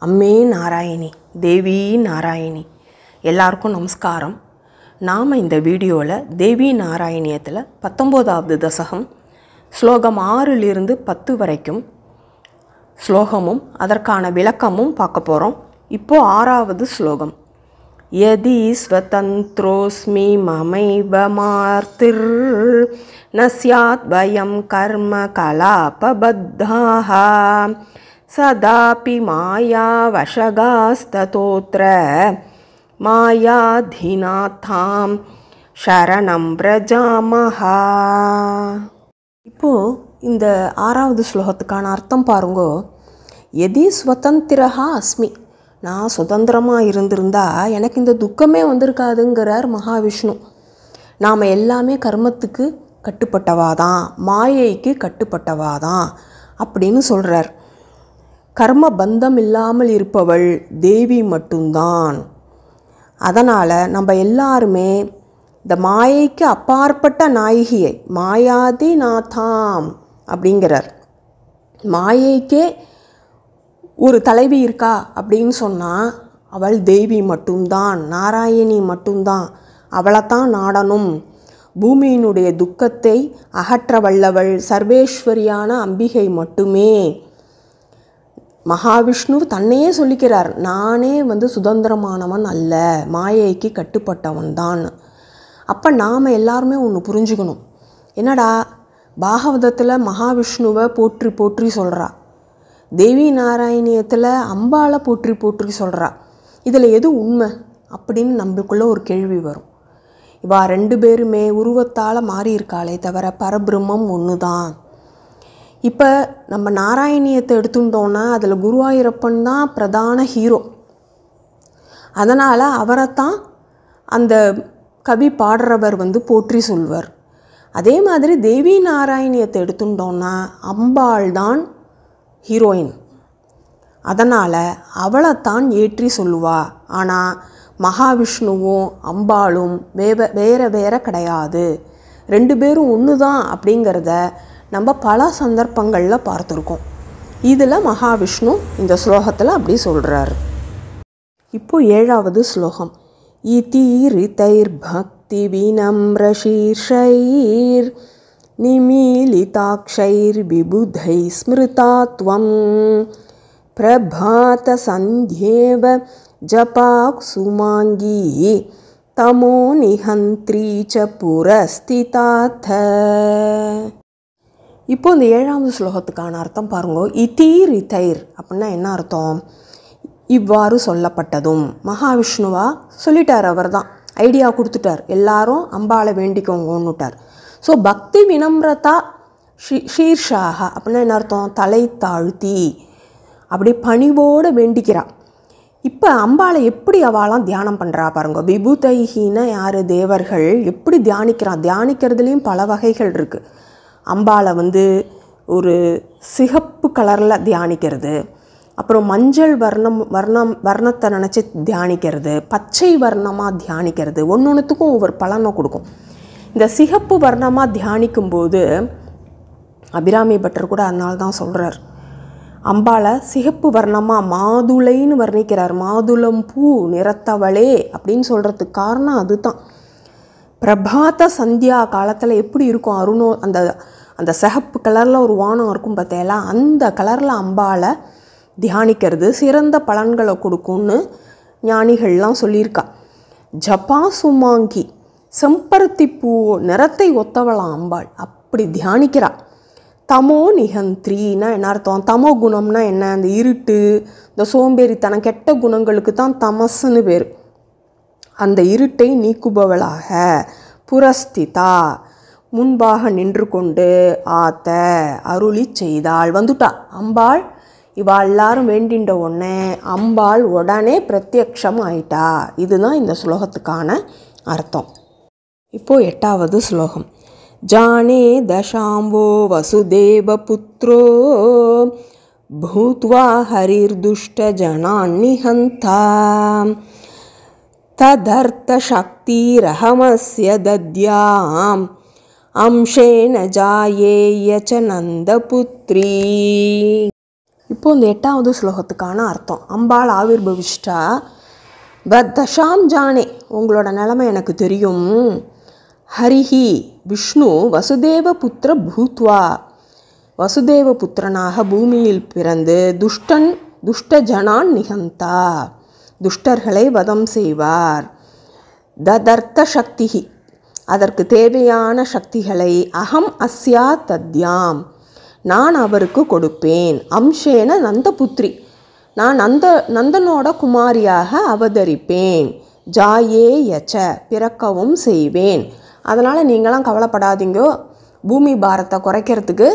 அம்மே நாராயணி, தேவி நாராயணி, எல்லாருக்கும் நமஸ்காரம். நாம் இந்த வீடியோவில் தேவி நாராயணியத்தில் 19வது தசகம் ஸ்லோகம் 6லிருந்து 10 வரைக்கும் ஸ்லோகமும் அதற்கான விளக்கமும் பார்க்க போகிறோம். இப்போது 6வது ஸ்லோகம். யதி ஸ்வதந்த்ரோஸ்மி மமைவ மார்த்திர் ந ஸ்யாத் பயம் கர்ம கலாபபத்தாஹ சதாபி மாயா வசகாஸ்ததோத்ர மாயாதீனாத்தாம் சரணம் பிரஜாமஹா. இப்போது இந்த 6வது ஸ்லோகத்துக்கான அர்த்தம் பாருங்கோ. எதி ஸ்வதந்திரஹா அஸ்மி, நான் சுதந்திரமாக இருந்திருந்தா எனக்கு இந்த துக்கமே வந்திருக்காதுங்கிறார் மகாவிஷ்ணு. நாம் எல்லாமே கர்மத்துக்கு கட்டுப்பட்டவாதான், மாயைக்கு கட்டுப்பட்டவாதான் அப்படின்னு சொல்கிறார். கர்ம பந்தம் இல்லாமல் இருப்பவள் தேவி மட்டும்தான். அதனால் நம்ம எல்லாருமே இந்த மாயைக்கு அப்பாற்பட்ட நாயகியை மாயாதி நாதாம் அப்படிங்கிறார். மாயைக்கே ஒரு தலைவி இருக்கா அப்படின்னு சொன்னால் அவள் தேவி மட்டும்தான், நாராயணி மட்டும்தான். அவளைத்தான் நாடணும். பூமியினுடைய துக்கத்தை அகற்ற வல்லவள் சர்வேஸ்வரியான அம்பிகை மட்டுமே. மகாவிஷ்ணு தன்னையே சொல்லிக்கிறார், நானே சுதந்திரமானவன் அல்ல, மாயைக்கு கட்டுப்பட்டவன் தான். அப்போ நாம் எல்லாருமே ஒன்று புரிஞ்சுக்கணும். என்னடா பாகவதத்தில் மகாவிஷ்ணுவை போற்றி போற்றி சொல்கிறா, தேவி நாராயணியத்தில் அம்பாளை போற்றி போற்றி சொல்கிறா. இதில் எது உண்மை அப்படின்னு நம்மளுக்குள்ளே ஒரு கேள்வி வரும். இவா 2 பேருமே உருவத்தால் மாறி இருக்காளே தவிர பரபிரம்மம் ஒன்று தான். இப்போ நம்ம நாராயணியத்தை எடுத்துட்டோன்னா அதில் குருவாயூரப்பன் தான் பிரதான ஹீரோ. அதனால் அவரைத்தான் அந்த கவி பாடுறவர் போற்றி சொல்வார். அதே மாதிரி தேவி நாராயணியத்தை எடுத்துட்டோன்னா அம்பாள் தான் ஹீரோயின். அதனால் அவளைத்தான் ஏற்றி சொல்லுவா. ஆனால் மகாவிஷ்ணுவும் அம்பாளும் வேறு வேறு கிடையாது, 2 பேரும் ஒன்று தான் அப்படிங்கிறத நம்ம பல சந்தர்ப்பங்களில் பார்த்துருக்கோம். இதில் மகாவிஷ்ணு இந்த ஸ்லோகத்தில் அப்படி சொல்கிறார். இப்போ 7வது ஸ்லோகம். இதிரிதைர் பக்தி வினம்ர சீர்ஷைர் நிமீலிதாக்ஷைர் விபுதை ஸ்மிருதாத்வம் பிரபாத சந்த்யேவ ஜபாக் சுமாங்கி தமோ நிஹந்த்ரீ ச புரஸ்திதாத. இப்போ இந்த 7வது ஸ்லோகத்துக்கான அர்த்தம் பாருங்க. இதிரிதைர் அப்படின்னா என்ன அர்த்தம்? இவ்வாறு சொல்லப்பட்டதும். மகாவிஷ்ணுவா சொல்லிட்டார், அவர் தான் ஐடியா கொடுத்துட்டார், எல்லாரும் அம்பாளை வேண்டிக்கோங்கன்னுட்டார். ஸோ பக்தி வினம்ரதா ஷீர்ஷாக அப்படின்னா என்ன அர்த்தம்? தலை தாழ்த்தி அப்படி பணிவோடு வேண்டிக்கிறான். இப்போ அம்பாளை எப்படி அவளாம் தியானம் பண்ணுறா பாருங்க. விபுதைஹின்னா யார்? தேவர்கள். எப்படி தியானிக்கிறான்? தியானிக்கிறதுலேயும் பல வகைகள் இருக்குது. அம்பாளை ஒரு சிகப்பு கலரில் தியானிக்கிறது, அப்புறம் மஞ்சள் வர்ணத்தை நினச்சி தியானிக்கிறது, பச்சை வர்ணமாக தியானிக்கிறது. ஒன்றுத்துக்கும் ஒவ்வொரு பலனை கொடுக்கும். இந்த சிகப்பு வர்ணமாக தியானிக்கும்போது அபிராமி பட்டர் கூட அதனால தான் சொல்கிறார், அம்பாளை சிகப்பு வர்ணமாக மாதுளைன்னு வர்ணிக்கிறார். மாதுளம் பூ நிறத்தவளே அப்படின்னு சொல்கிறதுக்கு காரணம் அதுதான். பிரபாத சந்தியா காலத்தில் எப்படி இருக்கும் அருணோ, அந்த சிகப்பு கலரில் ஒரு வானம் இருக்கும் பார்த்தேலாம், அந்த கலரில் அம்பாளை தியானிக்கிறது சிறந்த பலன்களை கொடுக்கும்னு ஞானிகள்லாம் சொல்லியிருக்கா. ஜபா சுமாங்கி, செம்பருத்தி பூ நிறத்தை ஒத்தவளாம் அம்பாள், அப்படி தியானிக்கிறா. தமோ நிஹந்த்ரின்னா என்ன அர்த்தம்? தமோ குணம்னா என்ன? அந்த இருட்டு, இந்த சோம்பேறித்தனம், கெட்ட குணங்களுக்கு தான் தமஸ்ன்னு பேர். அந்த இருட்டை நீக்குபவளாக புரஸ்திதா முன்பாக நின்று கொண்டு ஆத்த அருளி செய்தாள். வந்துட்டா அம்பாள். இவா எல்லாரும் வேண்டின்ற உடனே அம்பாள் உடனே பிரத்யக்ஷம் ஆயிட்டா. இதுதான் இந்த ஸ்லோகத்துக்கான அர்த்தம். இப்போ 8வது ஸ்லோகம். ஜானே தசாம்போ வசுதேவ புத்ரோ பூத்வா ஹரிர்துஷ்ட ஜனான் நிஹந்தா ததர்த்த சக்திரஹமஸ்ய தத்யாம் அம்சேன ஜாயேய ச நந்தபுத்ரி. இப்போ இந்த 8வது ஸ்லோகத்துக்கான அர்த்தம். அம்பாள் ஆவிர்பவிஷ்டா தசாம் ஜானே, உங்களோட நிலைமை எனக்கு தெரியும். ஹரிஹி விஷ்ணு வசுதேவ புத்திர பூத்வா, வசுதேவ புத்திரனாக பூமியில் பிறந்து துஷ்ட ஜனான் நிகந்தா, துஷ்டர்களை வதம் செய்வார். ததர்த்த சக்திஹி, அதற்கு தேவையான சக்திகளை அகம் அஸ்யா தத்யாம், நான் அவருக்கு கொடுப்பேன். அம்சேன நந்தபுத்ரி, நான் நந்தனோட குமாரியாக அவதரிப்பேன். ஜாயே யச்ச, பிறக்கவும் செய்வேன். அதனால் நீங்களாம் கவலைப்படாதீங்கோ, பூமி பாரத்தை குறைக்கிறதுக்கு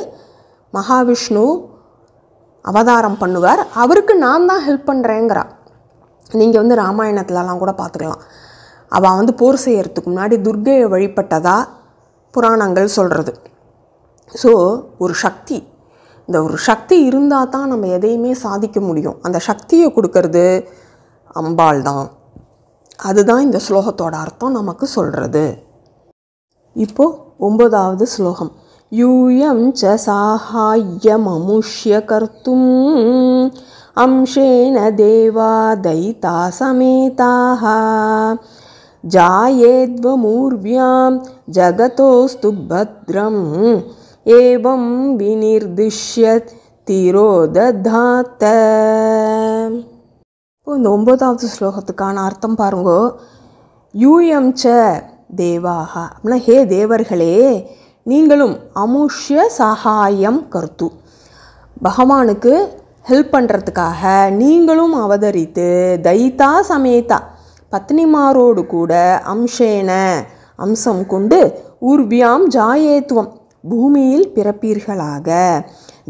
மகாவிஷ்ணு அவதாரம் பண்ணுவார், அவருக்கு நான் தான் ஹெல்ப் பண்ணுறேங்கிறா. நீங்கள் வந்து ராமாயணத்துலலாம் கூட பார்த்துக்கலாம். அவள் வந்து போர் செய்யறதுக்கு முன்னாடி துர்க்கையை வழிபட்டதா புராணங்கள் சொல்கிறது. ஸோ ஒரு சக்தி, இந்த ஒரு சக்தி இருந்தால் தான் நம்ம எதையுமே சாதிக்க முடியும். அந்த சக்தியை கொடுக்கறது அம்பாள் தான். அதுதான் இந்த ஸ்லோகத்தோட அர்த்தம் நமக்கு சொல்கிறது. இப்போது 9வது ஸ்லோகம். யூயம் ச சாஹாயமமுஷ்ய கர்த்தும் அம்சேன தேவா தைதா சமேதாக ஜாயேத்வமூர்வ்யாம் ஜகதோஸ்து பத்ரம் ஏவம் விநிர்திஷ்ய திரோததாத்த. இப்போ இந்த 9வது ஸ்லோகத்துக்கான அர்த்தம் பாருங்கோ. யூயம் ச தேவாக அப்படின்னா, ஹே தேவர்களே, நீங்களும் அமுஷ்ய சகாயம் கர்த்து, பகவானுக்கு ஹெல்ப் பண்ணுறதுக்காக நீங்களும் அவதரித்து தைதா சமேதா, பத்னிமாரோடு கூட அம்சேன அம்சம் கொண்டு ஊர்வியாம் ஜாயேத்துவம், பூமியில் பிறப்பீர்களாக.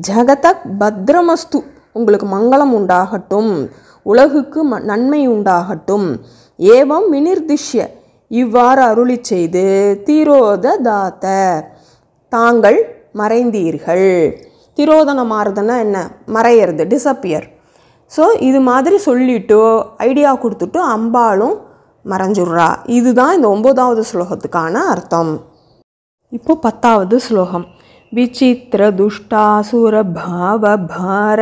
ஜகதக் பத்ரமஸ்து, உங்களுக்கு மங்களம் உண்டாகட்டும், உலகுக்கு நன்மை உண்டாகட்டும். ஏவம் விநிர்திஷ்ய, இவ்வாறு அருளி செய்து திரோததாத்த, தாங்கள் மறைந்தீர்கள். திரோதனமாறுதுன்னா என்ன, மறையிறது, டிஸப்பியர். ஸோ இது மாதிரி சொல்லிட்டு ஐடியா கொடுத்துட்டு அம்பாளும் மறைஞ்சுடுறா. இதுதான் இந்த 9வது ஸ்லோகத்துக்கான அர்த்தம். இப்போ 10வது ஸ்லோகம். விசித்திர துஷ்டாசுர பாவ பார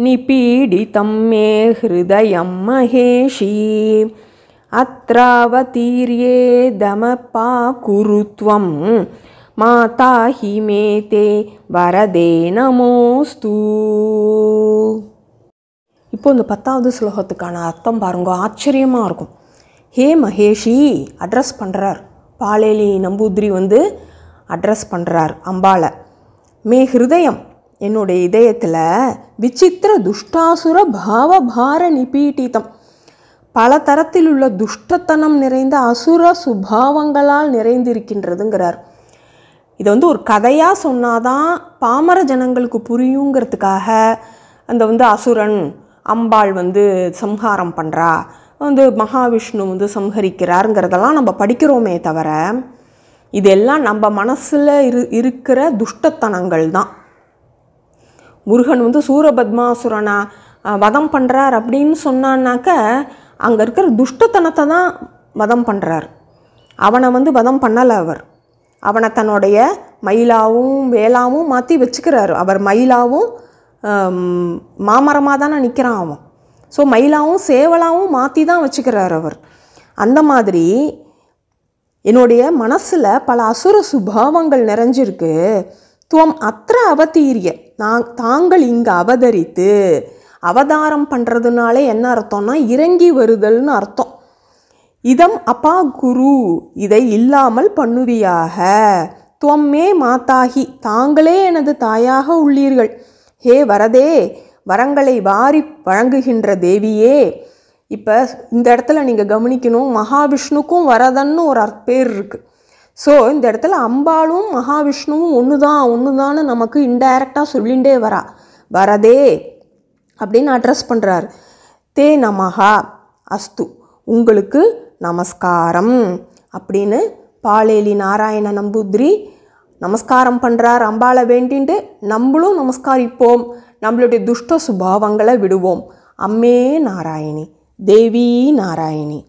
நிபீடிதம் மே ஹிருதயம் மகேஷி அத்ராவதீர்யே தமபா குருத்வம் மாதா ஹி மே தே வரதே நமோஸ்து. இப்போ இந்த 10வது ஸ்லோகத்துக்கான அர்த்தம் பாருங்க, ஆச்சரியமாக இருக்கும். ஹே மகேஷி அட்ரஸ் பண்ணுறார், பாலேலி நம்பூதிரி வந்து அட்ரஸ் பண்ணுறார் அம்பாளை. மே ஹிருதயம், என்னுடைய இதயத்தில் விசித்திர துஷ்டாசுர பாவபார நிபீட்டிதம், பல தரத்தில் உள்ள துஷ்டத்தனம் நிறைந்த அசுர சுபாவங்களால் நிறைந்திருக்கின்றதுங்கிறார். இதை வந்து ஒரு கதையாக சொன்னாதான் பாமர ஜனங்களுக்கு புரியுங்கிறதுக்காக அந்த வந்து அசுரன் அம்பாள் வந்து சம்ஹாரம் பண்ணுறா, வந்து மகாவிஷ்ணு வந்து சம்ஹரிக்கிறாருங்கிறதெல்லாம் நம்ம படிக்கிறோமே தவிர, இதெல்லாம் நம்ம மனசில் இருக்கிற துஷ்டத்தனங்கள் தான். முருகன் வந்து சூரபத்மாசுரனை வதம் பண்ணுறார் அப்படின்னு சொன்னான்னாக்க அங்கே இருக்கிற துஷ்டத்தனத்தை தான் வதம் பண்ணுறார். அவனை வந்து வதம் பண்ணலை, அவனை தன்னுடைய மயிலாவும் வேலாவும் மாற்றி வச்சுக்கிறாரு. அவர் மயிலாவும் மாமரமாக தானே நிற்கிறான் அவன். ஸோ மயிலாவும் சேவலாவும் மாற்றி தான் வச்சுக்கிறார் அவர். அந்த மாதிரி என்னுடைய மனசில் பல அசுர சுபாவங்கள் நிறைஞ்சிருக்கு. துவம் அத்திர அவதீரிய, தாங்கள் இங்கே அவதரித்து, அவதாரம் பண்ணுறதுனாலே என்ன அர்த்தம்னா இறங்கி வருதல்னு அர்த்தம். இதம் அப்பா குரு, இதை இல்லாமல் பண்ணுவியாக. துவம்மே மாதாகி, தாங்களே எனது தாயாக உள்ளீர்கள். ஹே வரதே, வரங்களை வாரி வழங்குகின்ற தேவியே. இப்போ இந்த இடத்துல நீங்கள் கவனிக்கணும், மகாவிஷ்ணுக்கும் வரதன்னு ஒரு பேர் இருக்குது. ஸோ இந்த இடத்துல அம்பாளும் மகாவிஷ்ணுவும் ஒன்று நமக்கு இன்டைரக்டாக சொல்லிகிட்டே வரா. வரதே அப்படின்னு அட்ரஸ் பண்ணுறார். தே நமஹா அஸ்து, உங்களுக்கு நமஸ்காரம் அப்படின்னு பாலேலி நாராயண நம்பூதிரி நமஸ்காரம் பண்ணுறார் அம்பாளை வேண்டின்ட்டு. நம்மளும் நமஸ்காரிப்போம், நம்மளுடைய துஷ்ட சுபாவங்களை விடுவோம். அம்மே நாராயணி, தேவி நாராயணி.